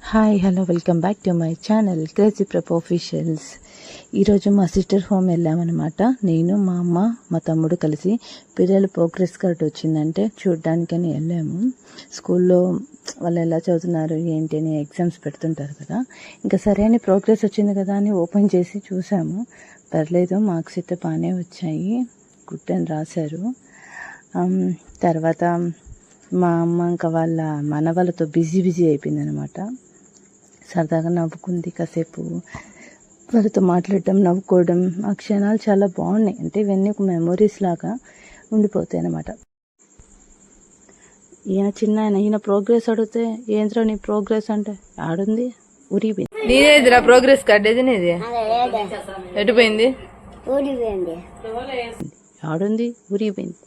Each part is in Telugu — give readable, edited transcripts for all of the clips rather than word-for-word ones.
Hi hello welcome back to my channel crazy prep officials. ఈరోజు మా సిస్టర్ హోమ్ వెళ్ళామన్నమాట. నేను మా అమ్మ మా తమ్ముడు కలిసి పిల్లలు ప్రోగ్రెస్ కార్డ్ వచ్చిందంటే చూడ్డానికని వెళ్ళాము. స్కూల్లో వాళ్ళు ఎలా చదువుతున్నారు ఏంటి అని ఎగ్జామ్స్ పెడుతుంటారు కదా. ఇంకా సరే అని ప్రోగ్రెస్ వచ్చింది కదా అని ఓపెన్ చేసి చూసాము. పర్లేదు, మార్క్స్ అయితే బాగానే వచ్చాయి, గుడ్ అని రాశారు. తర్వాత మా అమ్మ ఇంకా వాళ్ళ మనవాళ్ళతో బిజీ అయిపోయింది అనమాట. సరదాగా నవ్వుకుంది కాసేపు, వాళ్ళతో మాట్లాడటం, నవ్వుకోవడం, ఆ క్షణాలు చాలా బాగున్నాయి. అంటే ఇవన్నీ ఒక మెమొరీస్ లాగా ఉండిపోతాయి అన్నమాట. ఈయన ప్రోగ్రెస్ అడిగితే ఏంద్రా నీ ప్రోగ్రెస్ అంటే ఆడుంది ఊరిపోయింది. నీదేదిరా ప్రోగ్రెస్ కార్డ్? ఏది నీది? ఎటుపోయింది? ఆడుంది ఊరిపోయింది.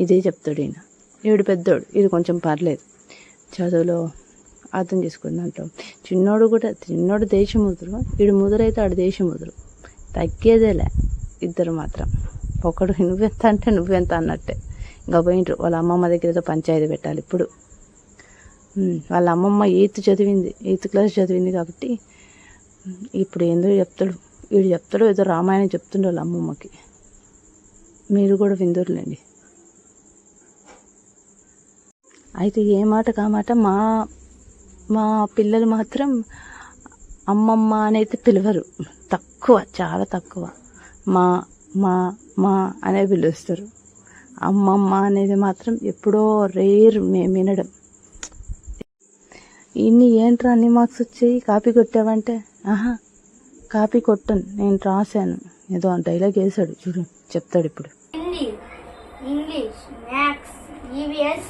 ఇదే చెప్తాడు ఈయన. ఈడు పెద్దోడు, ఇది కొంచెం పర్లేదు చదువులో, అర్థం చేసుకుని అంటాం. చిన్నోడు దేశముదురు, వీడు ముదురైతే ఆడు దేశముదురు, తగ్గేదేలే ఇద్దరు మాత్రం. ఒకడు నువ్వెంత అంటే నువ్వెంత అన్నట్టే. ఇంకా పోయిండ్రు వాళ్ళ అమ్మమ్మ దగ్గర ఏదో పంచాయతీ పెట్టాలి ఇప్పుడు. వాళ్ళ అమ్మమ్మ 8th క్లాస్ చదివింది కాబట్టి ఇప్పుడు ఏందో చెప్తాడు, వీడు చెప్తాడు ఏదో రామాయణం చెప్తుండే వాళ్ళ అమ్మమ్మకి. మీరు కూడా విందురులేండి. అయితే ఏ మాట కామాట మా పిల్లలు మాత్రం అమ్మమ్మ అనేది పిలవరు, తక్కువ, చాలా తక్కువ. మా మా మా అనే పిలుస్తారు. అమ్మమ్మ అనేది మాత్రం ఎప్పుడో రేర్ మేము వినడం. ఇన్ని ఏంట్రా అన్ని మార్క్స్ వచ్చాయి, కాపీ కొట్టావంటే కాపీ కొట్టను, నేను రాశాను, ఏదో డైలాగ్ వేసాడు చూడు, చెప్తాడు ఇప్పుడు. ఇంగ్లీష్, మ్యాథ్స్, ఈవీఎస్,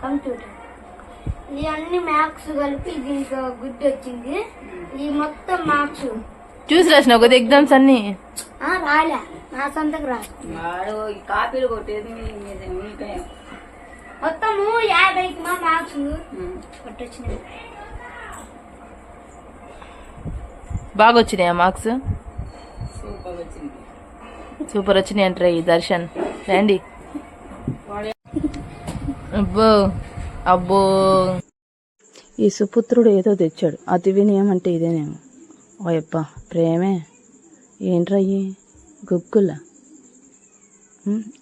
కంప్యూటర్, ఈ అన్ని మార్క్స్ కలిపి దీనికి గుడ్ వచ్చింది. ఈ మొత్తం మార్క్స్ చూసి రాసిన కొద్ది ఎగ్జామ్స్ అన్ని రాలే, నా సొంతకు రాదు. కాపీలు కొట్టేది మొత్తము 50కి మా మార్క్స్ కొట్టొచ్చినాయి. బాగా వచ్చినాయా మార్క్స్? సూపర్ వచ్చినాయి అంటారా ఈ దర్శన్. రండి. అబ్బో ఈ సుపుత్రుడు ఏదో తెచ్చాడు, అతి వినయం అంటే ఇదేనేమో. ఓయప్ప ప్రేమే ఏంట్రయ్యి గుగ్గులా,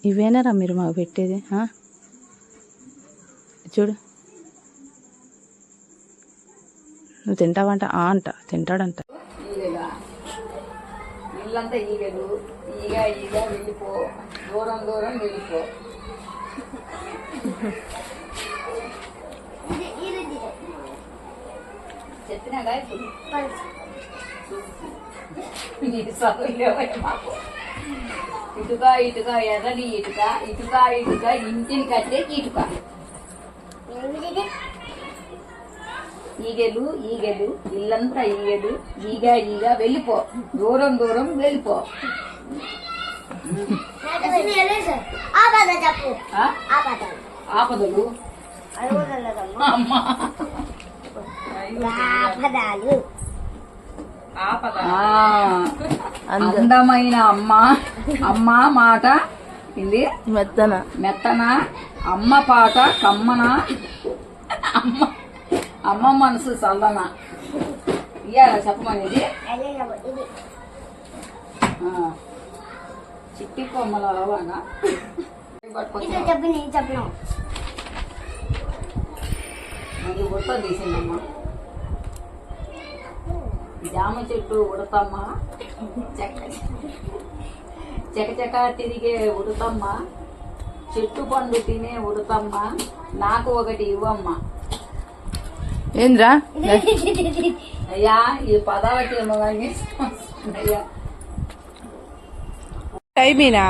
ఇవేనారా మీరు మాకు పెట్టేది? చూడు, నువ్వు తింటావంట అంట, తింటాడంట. ఇల్లంతా ఈగలు, ఈగ వెళ్ళిపో, దూరం వెళ్ళిపో. చెప్పినాగా ఇప్పుడు మాకు ఇటుక ఎర్రని ఇటుక ఇంటిని కట్టే ఇటుక. ఈగలు ఇల్లంతా ఈగలు, ఈగ వెళ్ళిపో, దూరం వెళ్ళిపో. ఆపదలు అందమైన అమ్మ మాట ఇది మెత్తన, అమ్మ పాట కమ్మన, అమ్మ మనసు చల్లన. ఇయ్యాల చెప్పమనేది చిట్టి కొమ్మల అలాగా చెప్పిన అది ఉడత తీసిందమ్మా. జామ చెట్టు ఉడతమ్మ, చకచక తిరిగే ఉడతమ్మ, చెట్టు పండు తినే ఉడతమ్మ, నాకు ఒకటి ఇవ్వమ్మ. ఏంద్రా అయ్యా ఈ పదాలకి ఏమో కానీ అయ్యా టైమేనా?